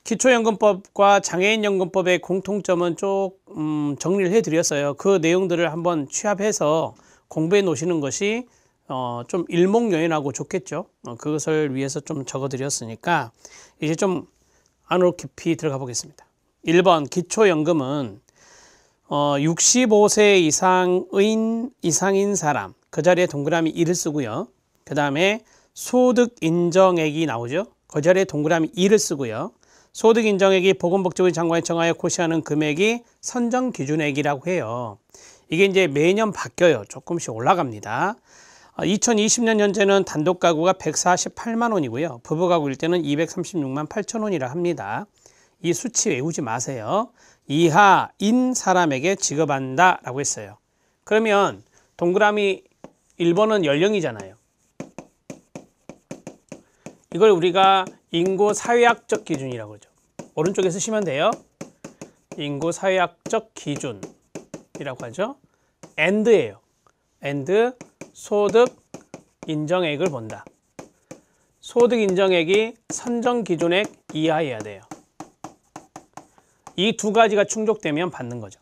기초연금법과 장애인연금법의 공통점은 정리를 해드렸어요. 그 내용들을 한번 취합해서 공부해 놓으시는 것이 좀 일목요연하고 좋겠죠. 그것을 위해서 좀 적어드렸으니까 이제 좀 안으로 깊이 들어가 보겠습니다. 1번 기초연금은 65세 이상인 사람, 그 자리에 동그라미 1을 쓰고요. 그 다음에 소득 인정액이 나오죠. 그 자리에 동그라미 2를 쓰고요. 소득 인정액이 보건복지부 장관이 정하여 고시하는 금액이 선정 기준액이라고 해요. 이게 이제 매년 바뀌어요. 조금씩 올라갑니다. 2020년 현재는 단독 가구가 148만 원이고요. 부부 가구일 때는 236만 8천 원이라 합니다. 이 수치 외우지 마세요. 이하인 사람에게 지급한다 라고 했어요. 그러면 동그라미 1번은 연령이잖아요. 이걸 우리가 인구 사회학적 기준이라고 그러죠. 오른쪽에 쓰시면 돼요. 인구 사회학적 기준이라고 하죠. AND예요. AND 소득 인정액을 본다. 소득 인정액이 선정 기준액 이하여야 돼요. 이 두 가지가 충족되면 받는 거죠.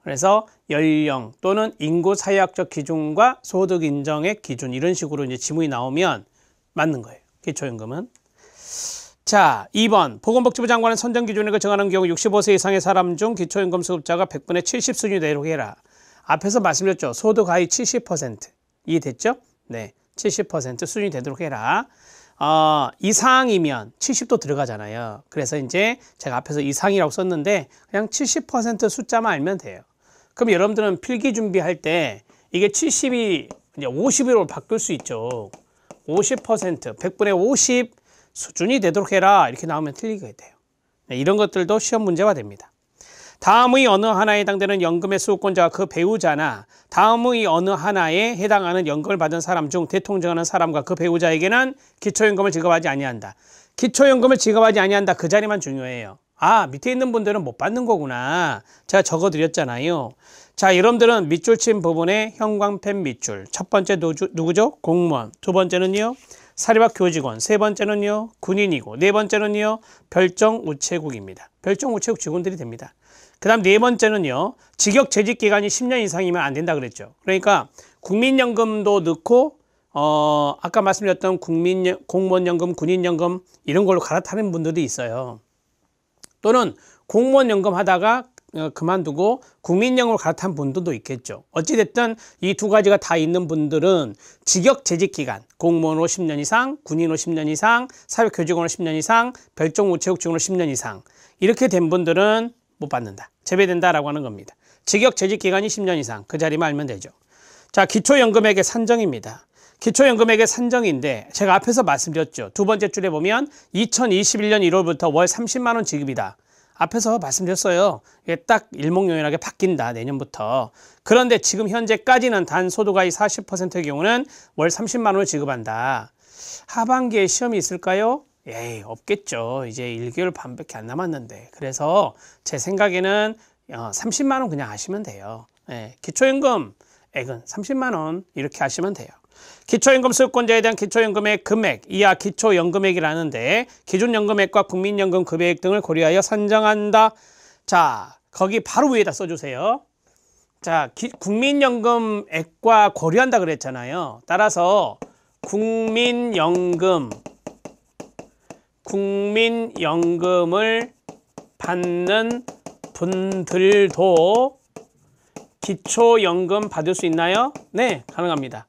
그래서 연령 또는 인구 사회학적 기준과 소득 인정액 기준 이런 식으로 이제 지문이 나오면 맞는 거예요. 기초연금은. 자, 2번 보건복지부 장관은 선정 기준액을 정하는 경우 65세 이상의 사람 중 기초연금 수급자가 100분의 70 수준이 되도록 해라. 앞에서 말씀드렸죠. 소득 하위 70% 이해됐죠? 네, 70% 수준이 되도록 해라. 이상이면 70도 들어가잖아요. 그래서 이제 제가 앞에서 이상이라고 썼는데 그냥 70% 숫자만 알면 돼요. 그럼 여러분들은 필기 준비할 때 이게 70이 이제 50으로 바뀔 수 있죠. 50%, 100분의 50 수준이 되도록 해라. 이렇게 나오면 틀리게 돼요. 네, 이런 것들도 시험 문제가 됩니다. 다음의 어느 하나에 해당되는 연금의 수급권자가 그 배우자나 다음의 어느 하나에 해당하는 연금을 받은 사람 중 대통령하는 사람과 그 배우자에게는 기초연금을 지급하지 아니한다. 기초연금을 지급하지 아니한다. 그 자리만 중요해요. 아, 밑에 있는 분들은 못 받는 거구나. 제가 적어드렸잖아요. 자, 여러분들은 밑줄 친 부분에 형광펜 밑줄. 첫 번째 누구죠? 공무원. 두 번째는요? 사립학 교직원. 세 번째는요? 군인이고. 네 번째는요? 별정우체국입니다. 별정우체국 직원들이 됩니다. 그 다음 네 번째는요, 직역 재직 기간이 10년 이상이면 안 된다 그랬죠. 그러니까 국민연금도 넣고 아까 말씀드렸던 공무원연금, 군인연금 이런 걸로 갈아타는 분들도 있어요. 또는 공무원연금 하다가 그만두고 국민연금으로 갈아탄 분들도 있겠죠. 어찌됐든 이 두 가지가 다 있는 분들은 직역 재직 기간, 공무원으로 10년 이상, 군인으로 10년 이상, 사회교직원으로 10년 이상, 별정우체국 직원으로 10년 이상 이렇게 된 분들은 못 받는다. 제외된다라고 하는 겁니다. 직역 재직 기간이 10년 이상 그 자리만 알면 되죠. 자, 기초연금액의 산정입니다. 기초연금액의 산정인데 제가 앞에서 말씀드렸죠. 두 번째 줄에 보면 2021년 1월부터 월 30만 원 지급이다. 앞에서 말씀드렸어요. 이게 딱 일목요연하게 바뀐다. 내년부터. 그런데 지금 현재까지는 단 소득하위 40%의 경우는 월 30만 원을 지급한다. 하반기에 시험이 있을까요? 에이, 없겠죠. 이제 1개월 반밖에 안 남았는데. 그래서 제 생각에는 30만 원 그냥 하시면 돼요. 예, 기초연금 액은 30만 원 이렇게 하시면 돼요. 기초연금 수급권자에 대한 기초연금의 금액, 이하 기초연금액이라는데 기준연금액과 국민연금 급여액 등을 고려하여 산정한다. 자, 거기 바로 위에다 써주세요. 자, 국민연금액과 고려한다 그랬잖아요. 따라서 국민연금을 받는 분들도 기초연금 받을 수 있나요? 네, 가능합니다.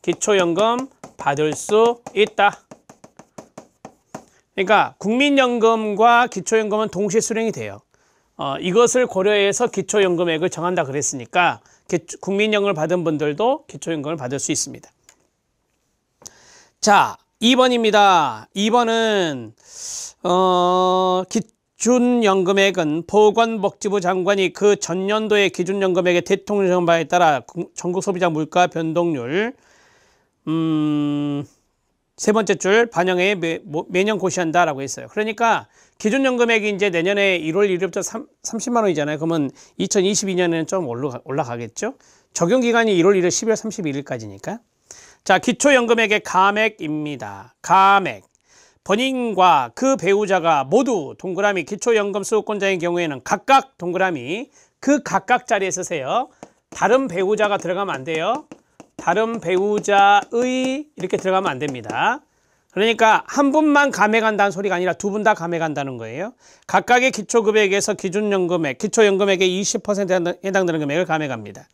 기초연금 받을 수 있다. 그러니까 국민연금과 기초연금은 동시에 수령이 돼요. 이것을 고려해서 기초연금액을 정한다 그랬으니까 국민연금을 받은 분들도 기초연금을 받을 수 있습니다. 자, 2번입니다. 2번은 기준연금액은 보건복지부 장관이 그 전년도의 기준연금액의 대통령 바에 따라 전국 소비자 물가 변동률 세 번째 줄 반영해 매년 고시한다라고 했어요. 그러니까 기준연금액이 이제 내년에 1월 1일부터 30만 원이잖아요. 그러면 2022년에는 좀 올라가겠죠. 적용기간이 1월 1일 12월 31일까지니까. 자, 기초연금액의 감액입니다. 감액. 본인과 그 배우자가 모두 동그라미 기초연금 수급권자인 경우에는 각각 동그라미 그 각각 자리에 쓰세요. 다른 배우자가 들어가면 안 돼요. 다른 배우자의 이렇게 들어가면 안 됩니다. 그러니까 한 분만 감액한다는 소리가 아니라 두 분 다 감액한다는 거예요. 각각의 기초급액에서 기준연금액, 기초연금액의 20%에 해당되는 금액을 감액합니다.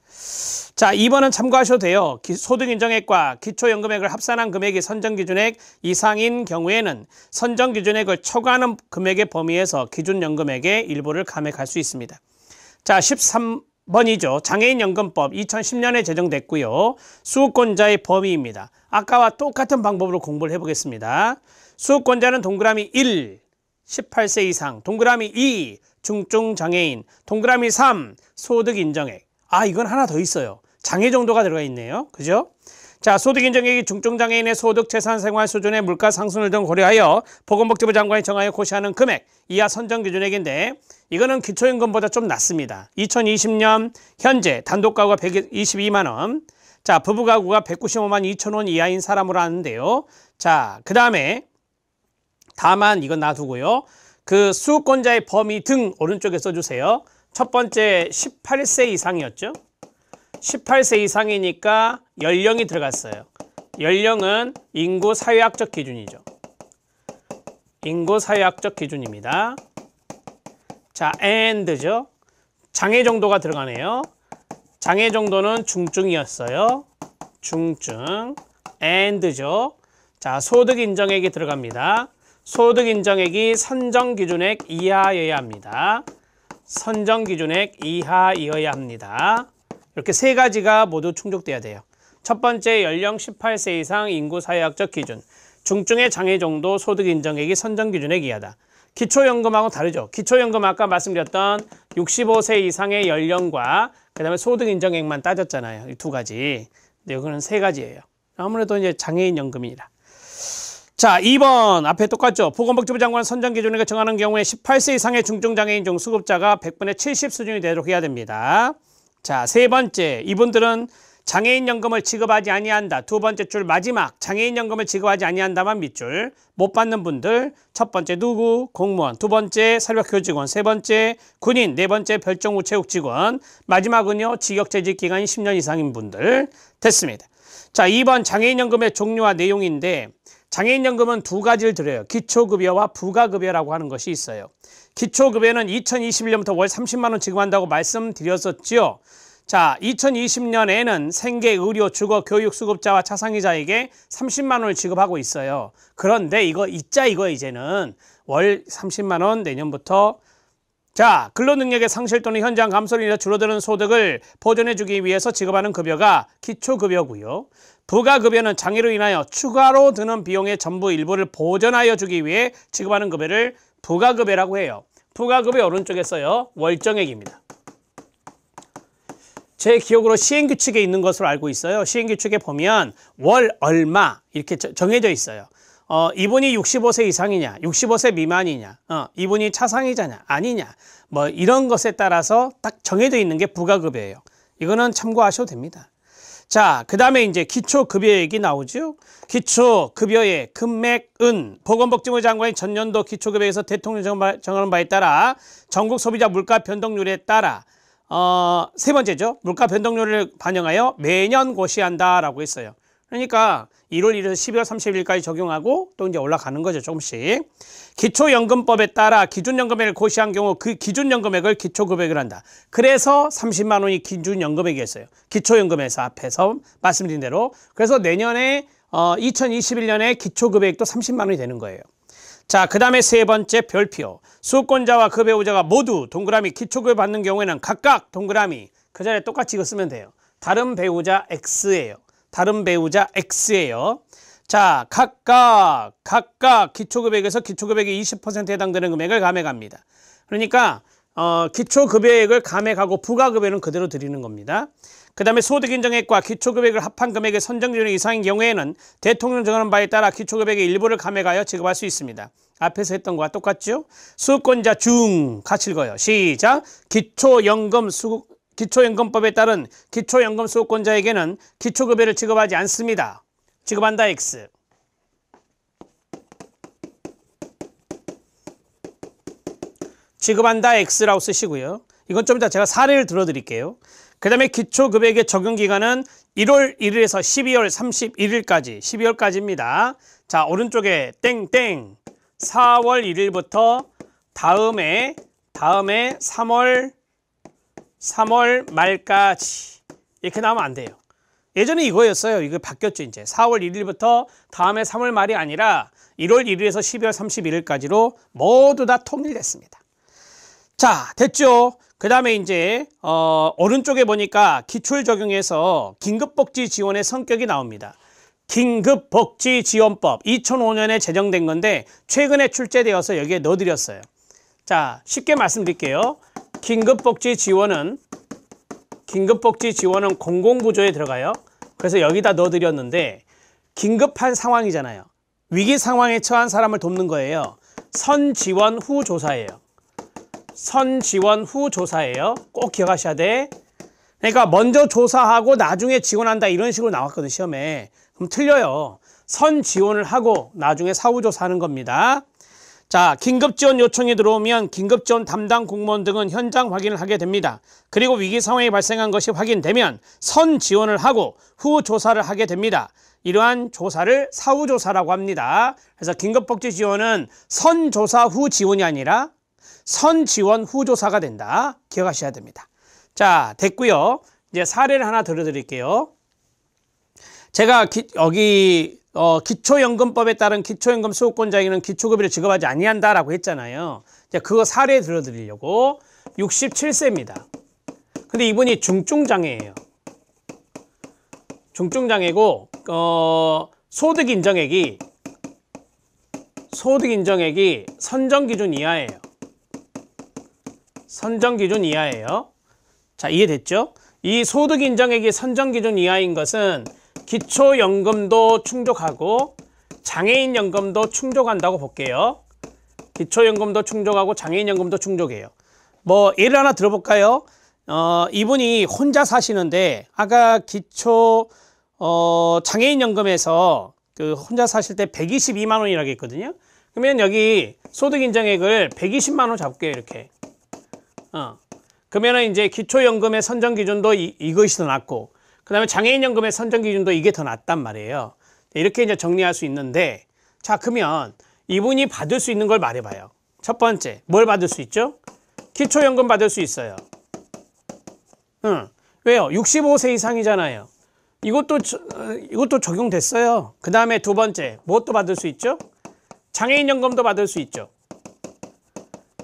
자, 2번은 참고하셔도 돼요. 소득인정액과 기초연금액을 합산한 금액이 선정기준액 이상인 경우에는 선정기준액을 초과하는 금액의 범위에서 기준연금액의 일부를 감액할 수 있습니다. 자, 13번이죠. 장애인연금법 2010년에 제정됐고요. 수급권자의 범위입니다. 아까와 똑같은 방법으로 공부를 해보겠습니다. 수급권자는 동그라미 1, 18세 이상, 동그라미 2, 중증장애인, 동그라미 3, 소득인정액. 아, 이건 하나 더 있어요. 장애 정도가 들어가 있네요. 그죠? 자, 소득인정액이 중증장애인의 소득, 재산, 생활 수준의 물가 상승률 등 고려하여 보건복지부 장관이 정하여 고시하는 금액 이하 선정기준액인데 이거는 기초연금보다 좀 낮습니다. 2020년 현재 단독가구가 122만 원, 자, 부부가구가 195만 2천 원 이하인 사람으로 하는데요. 자, 그 다음에 다만 이건 놔두고요. 그 수급권자의 범위 등 오른쪽에 써주세요. 첫 번째 18세 이상이었죠. 18세 이상이니까 연령이 들어갔어요. 연령은 인구 사회학적 기준이죠. 인구 사회학적 기준입니다. 자, and죠. 장애 정도가 들어가네요. 장애 정도는 중증이었어요. 중증. and죠. 자, 소득 인정액이 들어갑니다. 소득 인정액이 선정 기준액 이하여야 합니다. 선정 기준액 이하이어야 합니다. 이렇게 세 가지가 모두 충족돼야 돼요. 첫 번째, 연령 18세 이상 인구 사회학적 기준. 중증의 장애 정도 소득 인정액이 선정 기준액 이하다. 기초연금하고 다르죠. 기초연금 아까 말씀드렸던 65세 이상의 연령과 그 다음에 소득 인정액만 따졌잖아요. 이 두 가지. 근데 이거는 세 가지예요. 아무래도 이제 장애인 연금이라. 자, 2번 앞에 똑같죠. 보건복지부 장관 선정기준액을 정하는 경우에 18세 이상의 중증장애인 중 수급자가 100분의 70 수준이 되도록 해야 됩니다. 자, 세 번째, 이분들은 장애인연금을 지급하지 아니한다. 두 번째 줄 마지막 장애인연금을 지급하지 아니한다만 밑줄 못 받는 분들. 첫 번째 누구? 공무원. 두 번째 사립학교직원. 세 번째 군인. 네 번째 별정우체국직원. 마지막은요 직역재직 기간이 10년 이상인 분들. 됐습니다. 자, 2번 장애인연금의 종류와 내용인데 장애인연금은 두 가지를 드려요. 기초급여와 부가급여라고 하는 것이 있어요. 기초급여는 2021년부터 월 30만 원 지급한다고 말씀드렸었죠. 자, 2020년에는 생계, 의료, 주거, 교육 수급자와 차상위자에게 30만 원을 지급하고 있어요. 그런데 이거 이제는 월 30만 원 내년부터 자, 근로능력의 상실 또는 현저한 감소로 인해 줄어드는 소득을 보존해주기 위해서 지급하는 급여가 기초급여고요. 부가급여는 장애로 인하여 추가로 드는 비용의 전부 일부를 보전하여 주기 위해 지급하는 급여를 부가급여라고 해요. 부가급여 오른쪽에 써요. 월정액입니다. 제 기억으로 시행규칙에 있는 것으로 알고 있어요. 시행규칙에 보면 월 얼마 이렇게 정해져 있어요. 이분이 65세 이상이냐, 65세 미만이냐, 이분이 차상위자냐, 아니냐, 뭐 이런 것에 따라서 딱 정해져 있는 게 부가급여예요. 이거는 참고하셔도 됩니다. 자, 그 다음에 이제 기초급여액이 나오죠. 기초급여의 금액은 보건복지부 장관이 전년도 기초급여에서 대통령 정하는 바에 따라 전국 소비자 물가 변동률에 따라 세 번째죠. 물가 변동률을 반영하여 매년 고시한다라고 했어요. 그러니까 1월 1일에서 12월 30일까지 적용하고 또 이제 올라가는 거죠. 조금씩. 기초연금법에 따라 기준연금액을 고시한 경우 그 기준연금액을 기초급여액을 한다. 그래서 30만 원이 기준연금액이었어요. 기초연금에서 앞에서 말씀드린 대로. 그래서 내년에 2021년에 기초급여액도 30만 원이 되는 거예요. 자, 그 다음에 세 번째 별표. 수급권자와 그 배우자가 모두 동그라미 기초급여 받는 경우에는 각각 동그라미 그 자리에 똑같이 이거 쓰면 돼요. 다른 배우자 X예요. 다른 배우자 X예요. 자, 각각 기초급여액에서 기초급여액의 20%에 해당되는 금액을 감액합니다. 그러니까 기초급여액을 감액하고 부가급여는 그대로 드리는 겁니다. 그 다음에 소득인정액과 기초급여액을 합한 금액의 선정기준 이상인 경우에는 대통령 정하는 바에 따라 기초급여액의 일부를 감액하여 지급할 수 있습니다. 앞에서 했던 거와 똑같죠? 수급권자 중 같이 읽어요. 시작. 기초연금법에 따른 기초연금 수급권자에게는 기초급여를 지급하지 않습니다. 지급한다 X. 지급한다 X라고 쓰시고요. 이건 좀 이따 제가 사례를 들어드릴게요. 그 다음에 기초급여의 적용기간은 1월 1일에서 12월 31일까지, 12월까지입니다. 자, 오른쪽에 땡땡 4월 1일부터 다음에 3월 말까지 이렇게 나오면 안 돼요. 예전에 이거였어요. 이거 바뀌었죠. 이제 4월 1일부터 다음에 3월 말이 아니라 1월 1일에서 12월 31일까지로 모두 다 통일됐습니다. 자, 됐죠. 그 다음에 이제 오른쪽에 보니까 기출 적용에서 긴급복지 지원의 성격이 나옵니다. 긴급복지지원법 2005년에 제정된 건데 최근에 출제되어서 여기에 넣어드렸어요. 자, 쉽게 말씀드릴게요. 긴급복지지원은 공공부조에 들어가요. 그래서 여기다 넣어드렸는데 긴급한 상황이잖아요. 위기 상황에 처한 사람을 돕는 거예요. 선지원 후 조사예요. 선지원 후 조사예요. 꼭 기억하셔야 돼. 그러니까 먼저 조사하고 나중에 지원한다 이런 식으로 나왔거든 시험에. 그럼 틀려요. 선지원을 하고 나중에 사후조사하는 겁니다. 자, 긴급지원 요청이 들어오면 긴급지원 담당 공무원 등은 현장 확인을 하게 됩니다. 그리고 위기 상황이 발생한 것이 확인되면 선지원을 하고 후 조사를 하게 됩니다. 이러한 조사를 사후조사라고 합니다. 그래서 긴급복지지원은 선조사 후 지원이 아니라 선지원 후 조사가 된다. 기억하셔야 됩니다. 자, 됐고요. 이제 사례를 하나 들어드릴게요. 제가 여기 기초연금법에 따른 기초연금 수급권자에게는 기초급여를 지급하지 아니한다라고 했잖아요. 이제 그거 사례 들어드리려고 67세입니다. 근데 이분이 중증장애예요. 중증장애고 소득 인정액이 선정기준 이하예요. 선정기준 이하예요. 자, 이해됐죠? 이 소득 인정액이 선정기준 이하인 것은 기초연금도 충족하고 장애인연금도 충족한다고 볼게요. 기초연금도 충족하고 장애인연금도 충족해요. 뭐 예를 하나 들어볼까요? 이분이 혼자 사시는데 아까 장애인연금에서 그 혼자 사실 때 122만 원이라고 했거든요. 그러면 여기 소득인정액을 120만 원 잡을게요. 이렇게. 그러면은 이제 기초연금의 선정기준도 이것이 더 낮고 그 다음에 장애인연금의 선정기준도 이게 더 낮단 말이에요. 이렇게 이제 정리할 수 있는데, 자, 그러면 이분이 받을 수 있는 걸 말해봐요. 첫 번째, 뭘 받을 수 있죠? 기초연금 받을 수 있어요. 왜요? 65세 이상이잖아요. 이것도 적용됐어요. 그 다음에 두 번째, 무엇도 받을 수 있죠? 장애인연금도 받을 수 있죠.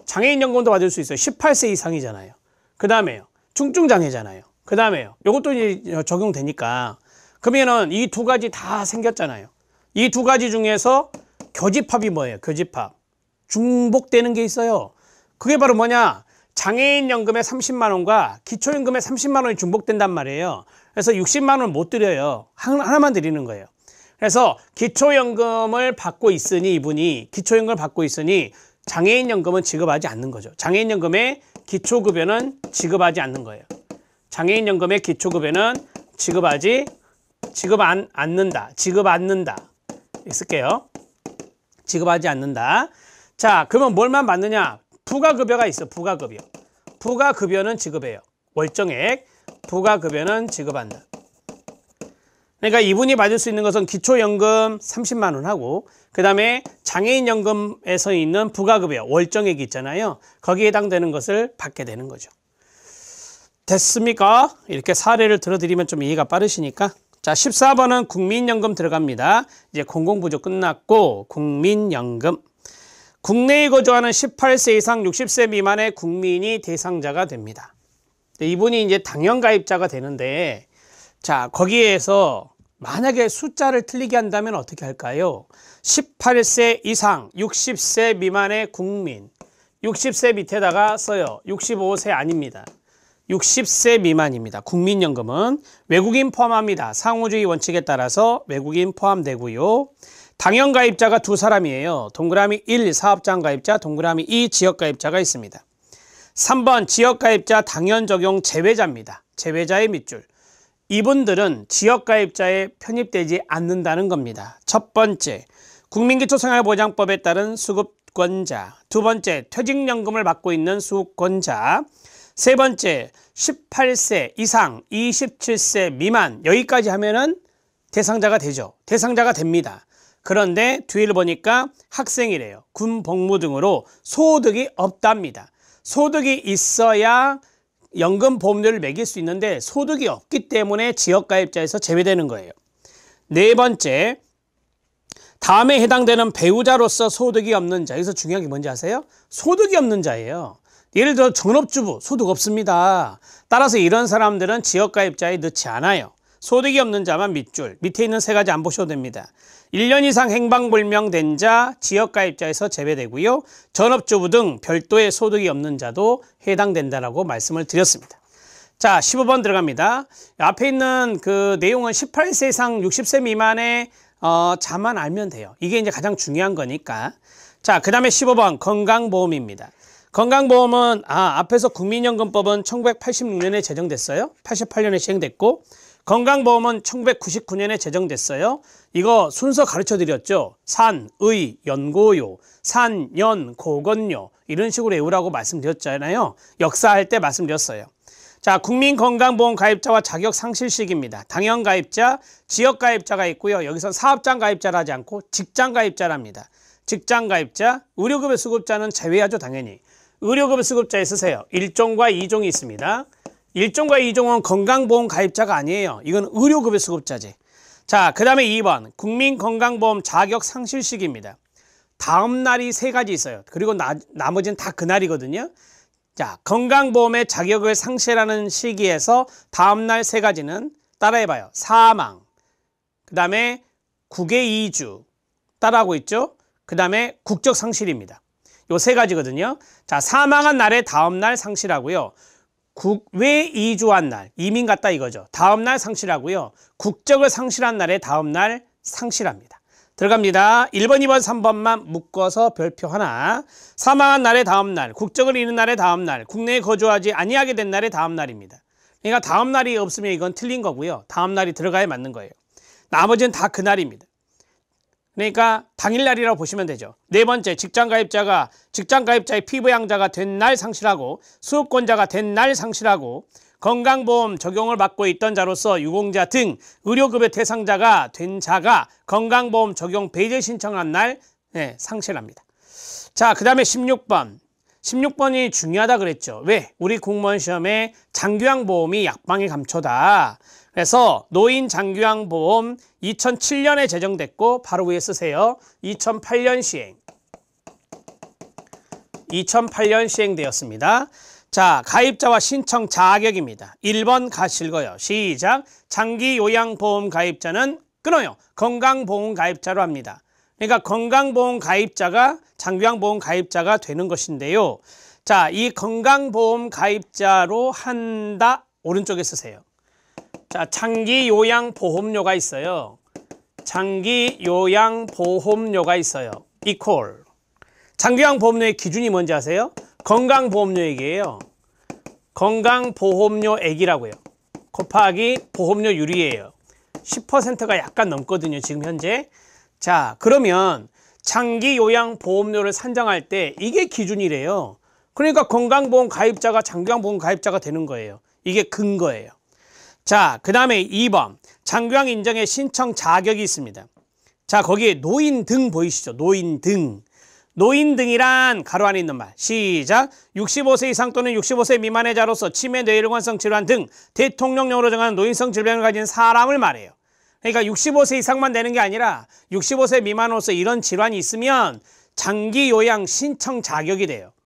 장애인연금도 받을 수 있어요. 18세 이상이잖아요. 그 다음에요, 중증장애잖아요. 그 다음에요, 이것도 이제 적용되니까 그러면은 이 두 가지 다 생겼잖아요. 이 두 가지 중에서 교집합이 뭐예요? 교집합. 중복되는 게 있어요. 그게 바로 뭐냐? 장애인연금의 30만 원과 기초연금의 30만 원이 중복된단 말이에요. 그래서 60만 원 못 드려요. 하나만 드리는 거예요. 그래서 기초연금을 받고 있으니 이분이 기초연금을 받고 있으니 장애인연금은 지급하지 않는 거죠. 장애인연금의 기초급여는 지급하지 않는 거예요. 장애인연금의 기초급여는 지급 않는다. 쓸게요. 지급하지 않는다. 자, 그러면 뭘만 받느냐? 부가급여가 있어. 부가급여. 부가급여는 지급해요. 월정액. 부가급여는 지급한다. 그러니까 이분이 받을 수 있는 것은 기초연금 30만 원 하고 그 다음에 장애인연금에서 있는 부가급여 월정액이 있잖아요. 거기에 해당되는 것을 받게 되는 거죠. 됐습니까? 이렇게 사례를 들어드리면 좀 이해가 빠르시니까. 자, 14번은 국민연금 들어갑니다. 이제 공공부조 끝났고 국민연금. 국내에 거주하는 18세 이상 60세 미만의 국민이 대상자가 됩니다. 이분이 이제 당연가입자가 되는데, 자, 거기에서 만약에 숫자를 틀리게 한다면 어떻게 할까요? 18세 이상 60세 미만의 국민. 60세 밑에다가 써요. 65세 아닙니다. 60세 미만입니다. 국민연금은 외국인 포함합니다. 상호주의 원칙에 따라서 외국인 포함되고요. 당연가입자가 두 사람이에요. 동그라미 1 사업장가입자, 동그라미 2 지역가입자가 있습니다. 3번 지역가입자 당연적용 제외자입니다. 제외자의 밑줄. 이분들은 지역가입자에 편입되지 않는다는 겁니다. 첫 번째, 국민기초생활보장법에 따른 수급 수급권자, 두 번째 퇴직연금을 받고 있는 수급권자, 세 번째 18세 이상 27세 미만, 여기까지 하면은 대상자가 되죠. 대상자가 됩니다. 그런데 뒤를 보니까 학생이래요. 군 복무 등으로 소득이 없답니다. 소득이 있어야 연금 보험료를 매길 수 있는데 소득이 없기 때문에 지역가입자에서 제외되는 거예요. 네 번째, 다음에 해당되는 배우자로서 소득이 없는 자. 여기서 중요한 게 뭔지 아세요? 소득이 없는 자예요. 예를 들어 전업주부 소득 없습니다. 따라서 이런 사람들은 지역가입자에 넣지 않아요. 소득이 없는 자만 밑줄, 밑에 있는 세 가지 안 보셔도 됩니다. 1년 이상 행방불명된 자, 지역가입자에서 제외되고요. 전업주부 등 별도의 소득이 없는 자도 해당된다라고 말씀을 드렸습니다. 자, 15번 들어갑니다. 앞에 있는 그 내용은 18세 이상 60세 미만의 자만 알면 돼요. 이게 이제 가장 중요한 거니까. 자, 그 다음에 15번 건강보험입니다. 건강보험은 앞에서 국민연금법은 1986년에 제정됐어요. 88년에 시행됐고, 건강보험은 1999년에 제정됐어요. 이거 순서 가르쳐 드렸죠. 산, 의, 연고요, 산, 연, 고건요 이런 식으로 외우라고 말씀드렸잖아요. 역사할 때 말씀드렸어요. 자, 국민건강보험 가입자와 자격 상실 시기입니다. 당연 가입자, 지역 가입자가 있고요. 여기서 사업장 가입자를 하지 않고 직장 가입자랍니다. 직장 가입자, 의료급여 수급자는 제외하죠, 당연히. 의료급여 수급자에 쓰세요. 1종과 2종이 있습니다. 1종과 2종은 건강보험 가입자가 아니에요. 이건 의료급여 수급자지. 자, 그 다음에 2번 국민건강보험 자격 상실 시기입니다. 다음 날이 세 가지 있어요. 그리고 나머지는 다 그날이거든요. 자, 건강보험의 자격을 상실하는 시기에서 다음 날 세 가지는 따라해봐요. 사망, 그 다음에 국외 이주, 따라하고 있죠. 그 다음에 국적 상실입니다. 요 세 가지거든요. 자, 사망한 날에 다음 날 상실하고요. 국외 이주한 날, 이민 갔다 이거죠. 다음 날 상실하고요. 국적을 상실한 날에 다음 날 상실합니다. 들어갑니다. 1번, 2번, 3번만 묶어서 별표 하나. 사망한 날에 다음 날, 국적을 잃은 날에 다음 날, 국내에 거주하지 아니하게 된 날에 다음 날입니다. 그러니까 다음 날이 없으면 이건 틀린 거고요. 다음 날이 들어가야 맞는 거예요. 나머지는 다 그날입니다. 그러니까 당일날이라고 보시면 되죠. 네 번째, 직장가입자의 피부양자가 된 날 상실하고, 수급권자가 된 날 상실하고, 건강보험 적용을 받고 있던 자로서 유공자 등 의료급여 대상자가 된 자가 건강보험 적용 배제 신청한 날 상실합니다. 자, 그 다음에 16번. 16번이 중요하다 그랬죠. 왜? 우리 공무원 시험에 장기요양보험이 약방의 감초다. 그래서 노인 장기요양보험 2007년에 제정됐고 바로 위에 쓰세요. 2008년 시행. 2008년 시행되었습니다. 자, 가입자와 신청 자격입니다. 1번 같이 읽어요. 시작. 장기요양보험 가입자는 끊어요. 건강보험 가입자로 합니다. 그러니까 건강보험 가입자가 장기요양보험 가입자가 되는 것인데요. 자, 이 건강보험 가입자로 한다. 오른쪽에 쓰세요. 자, 장기요양보험료가 있어요. 장기요양보험료가 있어요. 이퀄. 장기요양보험료의 기준이 뭔지 아세요? 건강보험료액이에요. 건강보험료액이라고요. 곱하기 보험료율이에요. 10%가 약간 넘거든요, 지금 현재. 자, 그러면 장기요양보험료를 산정할 때 이게 기준이래요. 그러니까 건강보험 가입자가 장기요양보험 가입자가 되는 거예요. 이게 근거예요. 자, 그 다음에 2번. 장기요양 인정의 신청 자격이 있습니다. 자, 거기에 노인 등 보이시죠? 노인 등. 노인 등이란 가로 안에 있는 말. 시작. 65세 이상 또는 65세 미만의 자로서 치매, 뇌혈관성 질환 등 대통령령으로 정하는 노인성 질병을 가진 사람을 말해요. 그러니까 65세 이상만 되는 게 아니라 65세 미만으로서 이런 질환이 있으면 장기요양 신청 자격이 돼요.